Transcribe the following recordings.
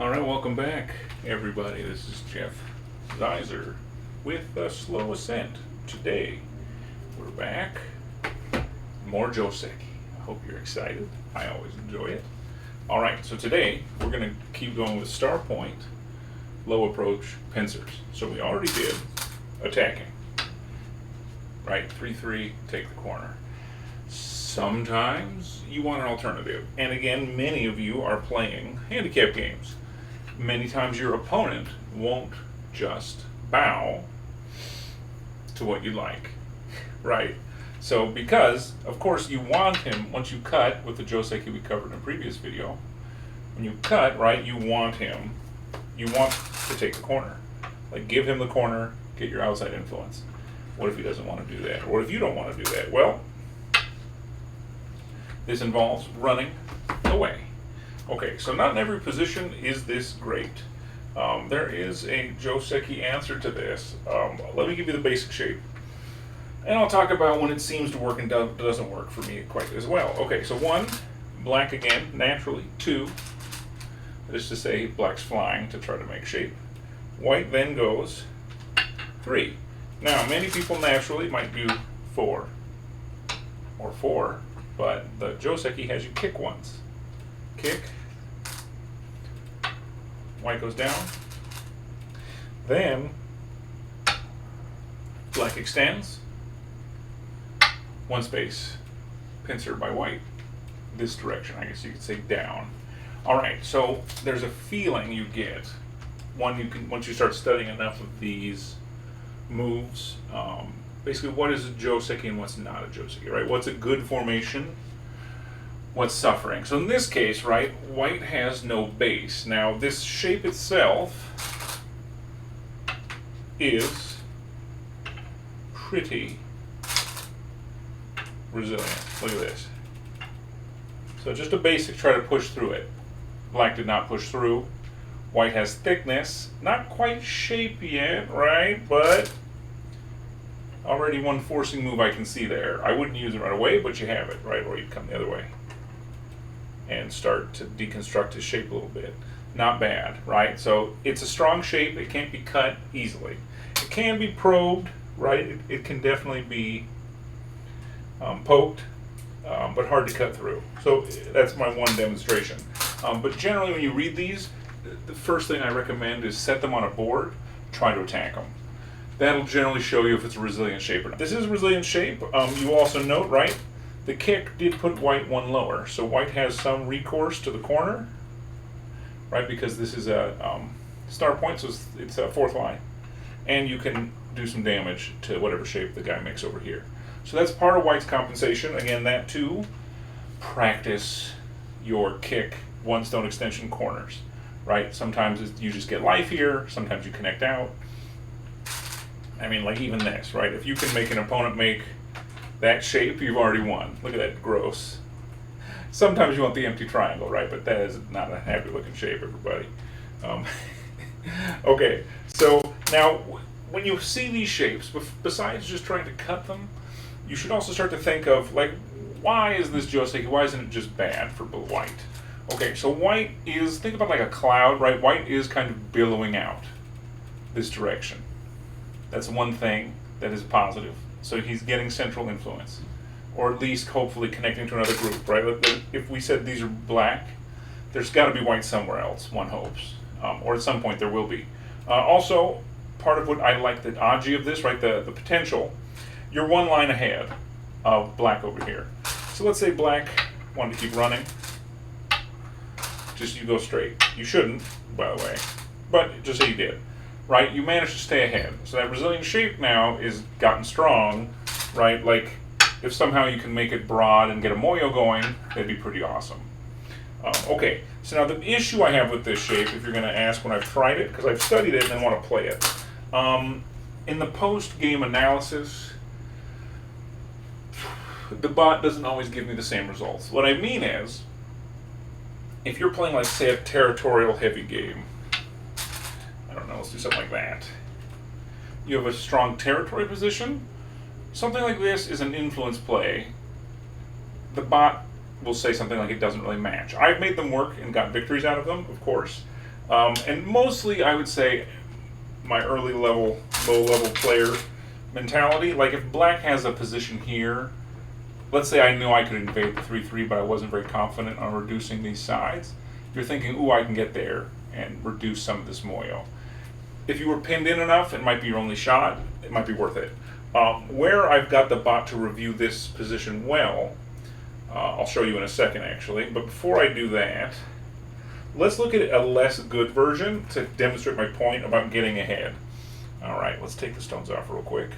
All right, welcome back, everybody. This is Jeff Zeiser with a Slow Ascent. Today, we're back. More Joseki. I hope you're excited. I always enjoy it. All right, so today, we're going to keep going with Star Point, Low Approach, Pincers. So we already did attacking. Right, 3-3, take the corner. Sometimes you want an alternative. And again, many of you are playing handicap games. Many times your opponent won't just bow to what you like, right? So because, of course, you want him, once you cut with the Joseki we covered in a previous video, when you cut, right, you want to take the corner. Like, give him the corner, get your outside influence. What if he doesn't want to do that? Or if you don't want to do that? Well, this involves running away. Okay, so not in every position is this great. There is a Joseki answer to this. Let me give you the basic shape. And I'll talk about when it seems to work and doesn't work for me quite as well. Okay, so 1, black again, naturally. 2, that is to say, black's flying to try to make shape. White then goes 3. Now, many people naturally might do 4 or 4, but the Joseki has you kick once. Kick. White goes down. Then black extends. 1 space. Pincer by white. This direction, I guess you could say down. All right, so there's a feeling you get once you start studying enough of these moves. Basically, what is a Joseki and what's not a Joseki, right? What's a good formation? What's suffering? So in this case, right, white has no base. Now, this shape itself is pretty resilient. Look at this. So just a basic, try to push through it. Black did not push through. White has thickness. Not quite shape yet, right? But already one forcing move I can see there. I wouldn't use it right away, but you have it, right? Or you'd come the other way and start to deconstruct his shape a little bit. Not bad, right? So it's a strong shape. It can't be cut easily. It can be probed, right? It can definitely be poked, but hard to cut through. So that's my one demonstration. But generally when you read these, the first thing I recommend is set them on a board, try to attack them. That'll generally show you if it's a resilient shape or not. This is a resilient shape. You also note, right, the kick did put white 1 lower. So white has some recourse to the corner, right, because this is a star point, so it's a 4th line. And you can do some damage to whatever shape the guy makes over here. So that's part of white's compensation. Again, that too, practice your kick 1 stone extension corners, right? Sometimes you just get life here, sometimes you connect out. I mean, like even this, right? If you can make an opponent make that shape, you've already won. Look at that, gross. Sometimes you want the empty triangle, right? But that is not a happy looking shape, everybody. Okay, so now when you see these shapes, besides just trying to cut them, you should also start to think of, like, why is this Joseki? Why isn't it just bad for white? Okay, so white is, think about like a cloud, right? White is kind of billowing out this direction. That's one thing that is positive. So he's getting central influence, or at least hopefully connecting to another group, right? If we said these are black, there's got to be white somewhere else, one hopes. Or at some point there will be. Also, part of what I like the Aji of this, right, the potential, you're 1 line ahead of black over here. So let's say black wanted to keep running. Just you go straight. You shouldn't, by the way, but just say you did. Right, you managed to stay ahead. So that resilient shape now is gotten strong, right? Like, if somehow you can make it broad and get a moyo going, that'd be pretty awesome. Okay, so now the issue I have with this shape, if you're going to ask when I've tried it, because I've studied it and then want to play it, in the post-game analysis, the bot doesn't always give me the same results. What I mean is, if you're playing, like, say, a territorial heavy game, I don't know, let's do something like that. You have a strong territory position. Something like this is an influence play. The bot will say something like it doesn't really match. I've made them work and got victories out of them, of course. And mostly, I would say, my early level, low level player mentality. Like if black has a position here, let's say I knew I could invade the 3-3, but I wasn't very confident on reducing these sides. You're thinking, ooh, I can get there and reduce some of this moyo. If you were pinned in enough, it might be your only shot. It might be worth it. Where I've got the bot to review this position well, I'll show you in a second actually, but before I do that, let's look at a less good version to demonstrate my point about getting ahead. Alright, let's take the stones off real quick.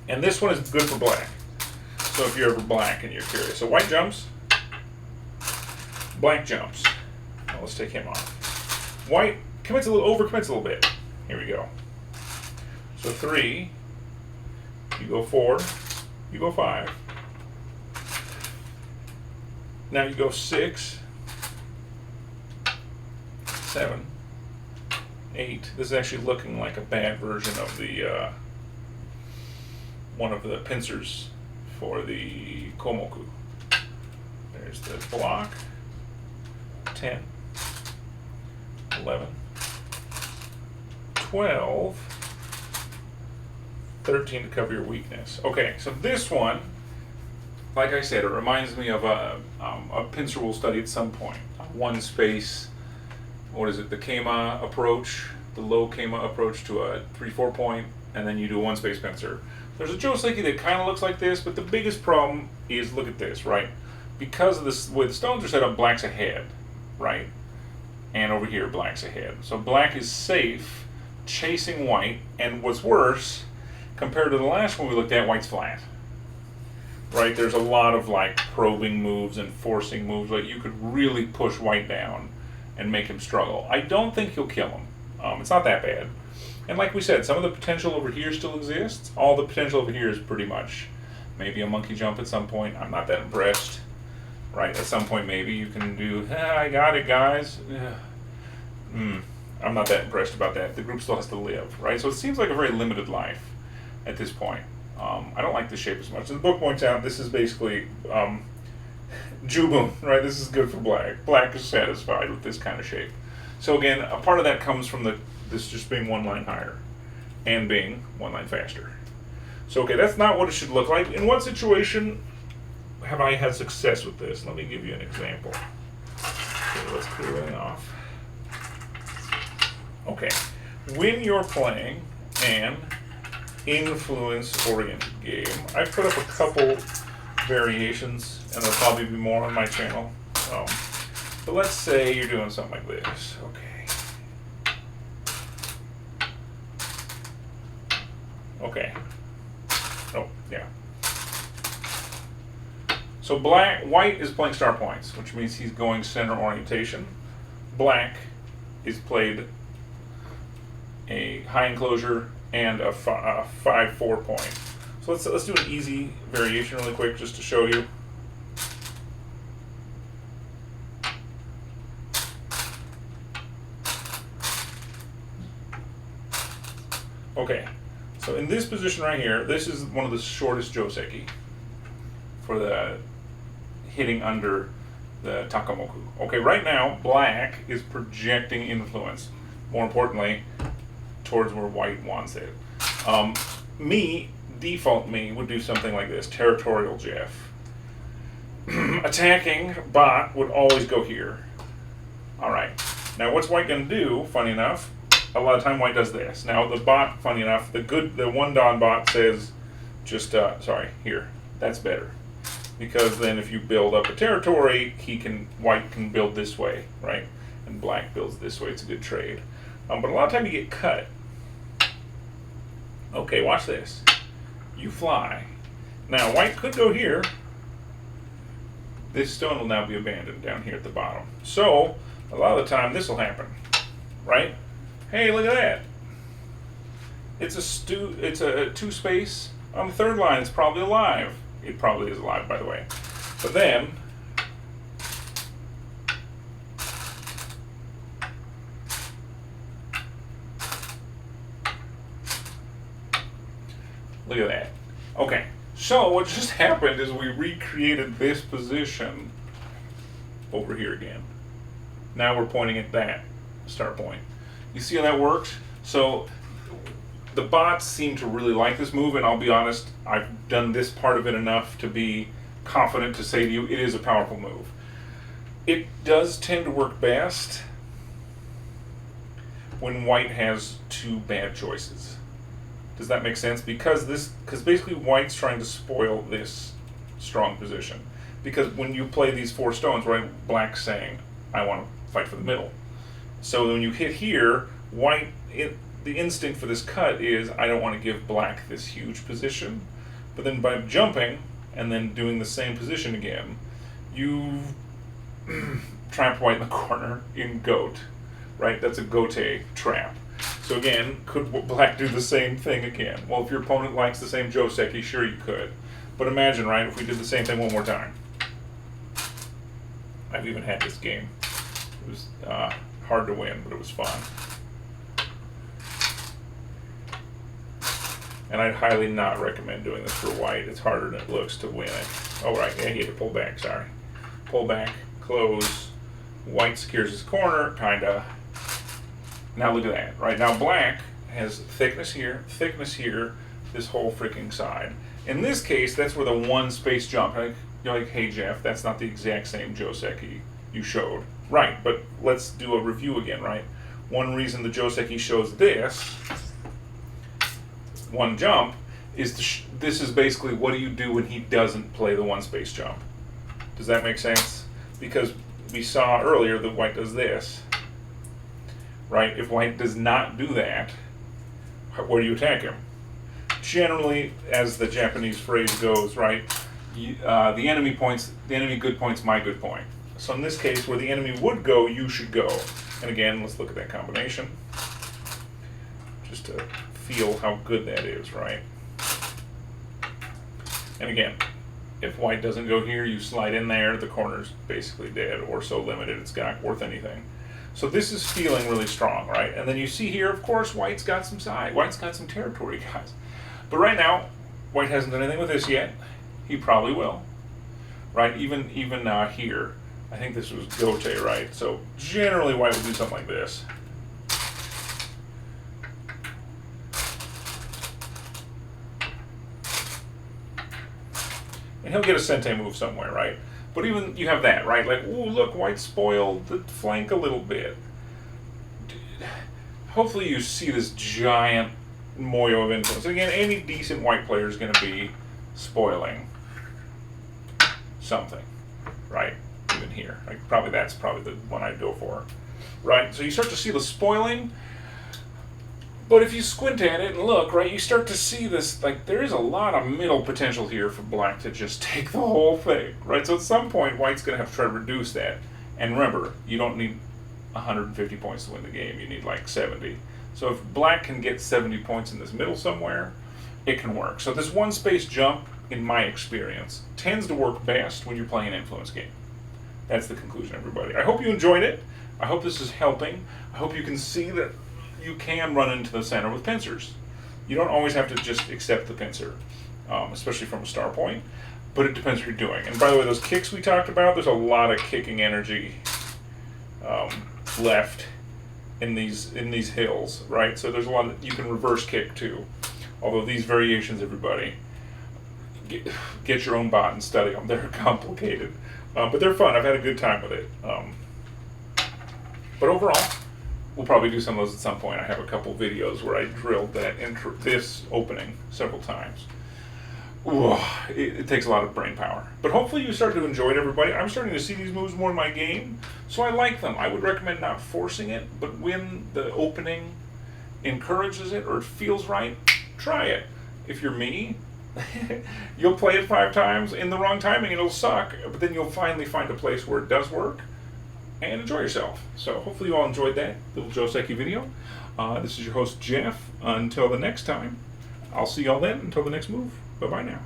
And this one is good for black. So if you're ever black and you're curious. So white jumps, black jumps. Now let's take him off. White commits a little, over-commits a little bit. Here we go. So 3, you go 4, you go 5. Now you go 6, 7, 8. This is actually looking like a bad version of the one of the pincers for the Komoku. There's the block. 10, 11, 12, 13 to cover your weakness. Okay, so this one, like I said, it reminds me of a pincer we'll study at some point. One space, what is it, the Kema approach, the low Kema approach to a 3-4 point, and then you do a one space pincer. There's a Joseki that kind of looks like this, but the biggest problem is, look at this, right? Because of this, the way the stones are set up, black's ahead, right? And over here, black's ahead. So black is safe, chasing white, and what's worse, compared to the last one we looked at, white's flat. Right? There's a lot of like probing moves and forcing moves. Like you could really push white down and make him struggle. I don't think you'll kill him. It's not that bad. And like we said, some of the potential over here still exists. All the potential over here is pretty much maybe a monkey jump at some point. I'm not that impressed. Right? At some point maybe you can do, I got it, guys. I'm not that impressed about that. The group still has to live, right? So it seems like a very limited life at this point. I don't like the shape as much. And the book points out this is basically Jubun, right? This is good for black. Black is satisfied with this kind of shape. So again, a part of that comes from this just being one line higher and being one line faster. So okay, that's not what it should look like. In what situation have I had success with this? Let me give you an example. Okay, let's clear that off. Okay, when you're playing an influence-oriented game, I've put up a couple variations, and there'll probably be more on my channel. But let's say you're doing something like this. Okay. Oh, yeah. So white is playing star points, which means he's going center orientation. Black is played a high enclosure and a 5-4 point. So let's do an easy variation really quick just to show you. Okay, so in this position right here, this is one of the shortest Joseki for the hitting under the Takamoku. Okay, right now, black is projecting influence. More importantly, towards where white wants it. Default me would do something like this, territorial Jeff. Attacking bot would always go here. Alright, now what's white gonna do, funny enough, a lot of time white does this. Now the bot, funny enough, the one Don bot says, just, here, that's better. Because then if you build up a territory, white can build this way, right? And black builds this way, it's a good trade. But a lot of time you get cut. Okay, watch this. You fly. Now, white could go here. This stone will now be abandoned down here at the bottom. So, a lot of the time this will happen, right? Hey, look at that. It's a two space. On the third line, it's probably alive. It probably is alive, by the way. But then, look at that. Okay, so what just happened is we recreated this position over here again. Now we're pointing at that start point. You see how that works? So the bots seem to really like this move, and I'll be honest, I've done this part of it enough to be confident to say to you it is a powerful move. It does tend to work best when white has two bad choices. Does that make sense? Because basically white's trying to spoil this strong position. Because when you play these 4 stones, right, black's saying, I want to fight for the middle. So when you hit here, white, the instinct for this cut is, I don't want to give black this huge position. But then by jumping and then doing the same position again, you've trapped white in the corner in goat, right? That's a gote trap. So again, could black do the same thing again? Well, if your opponent likes the same Joseki, sure you could. But imagine, right, if we did the same thing one more time. I've even had this game. It was hard to win, but it was fun. And I'd highly not recommend doing this for white. It's harder than it looks to win it. Oh, right, yeah, he had to pull back, sorry. Pull back, close. White secures his corner, kinda. Now look at that, right? Now black has thickness here, this whole freaking side. In this case, that's where the one space jump, you're like, hey Jeff, that's not the exact same Joseki you showed. Right, but let's do a review again, right? One reason the Joseki shows this, one jump, is this is basically what do you do when he doesn't play the one space jump. Does that make sense? Because we saw earlier that white does this, right? If white does not do that, where do you attack him? Generally, as the Japanese phrase goes, right, the enemy good point's my good point. So in this case, where the enemy would go, you should go. And again, let's look at that combination, just to feel how good that is, right? And again, if white doesn't go here, you slide in there, the corner's basically dead, or so limited it's not worth anything. So this is feeling really strong, right? And then you see here, of course, white's got some side. White's got some territory, guys. But right now, white hasn't done anything with this yet. He probably will, right? Even here, I think this was gote, right? So generally, white will do something like this. And he'll get a sente move somewhere, right? But even you have that, right? Like, ooh, look, white spoiled the flank a little bit. Hopefully you see this giant moyo of influence. Again, any decent white player is going to be spoiling something, right? Even here. Like, that's probably the one I'd go for, right? So you start to see the spoiling. But if you squint at it and look, right, you start to see this, like, there is a lot of middle potential here for black to just take the whole thing, right? So at some point, white's going to have to try to reduce that. And remember, you don't need 150 points to win the game. You need, like, 70. So if black can get 70 points in this middle somewhere, it can work. So this one space jump, in my experience, tends to work best when you're playing an influence game. That's the conclusion, everybody. I hope you enjoyed it. I hope this is helping. I hope you can see that you can run into the center with pincers. You don't always have to just accept the pincer, especially from a star point, but it depends what you're doing. And by the way, those kicks we talked about, there's a lot of kicking energy left in these hills, right? So there's a lot that you can reverse kick too. Although these variations, everybody, get your own bot and study them. They're complicated, but they're fun. I've had a good time with it. But overall, we'll probably do some of those at some point. I have a couple videos where I drilled this opening several times. Ooh, it takes a lot of brain power. But hopefully you start to enjoy it, everybody. I'm starting to see these moves more in my game, so I like them. I would recommend not forcing it, but when the opening encourages it or it feels right, try it. If you're me, you'll play it 5 times in the wrong timing, it'll suck, but then you'll finally find a place where it does work and enjoy yourself. So hopefully you all enjoyed that little Joseki video. This is your host, Jeff. Until the next time, I'll see y'all then. Until the next move. Bye-bye now.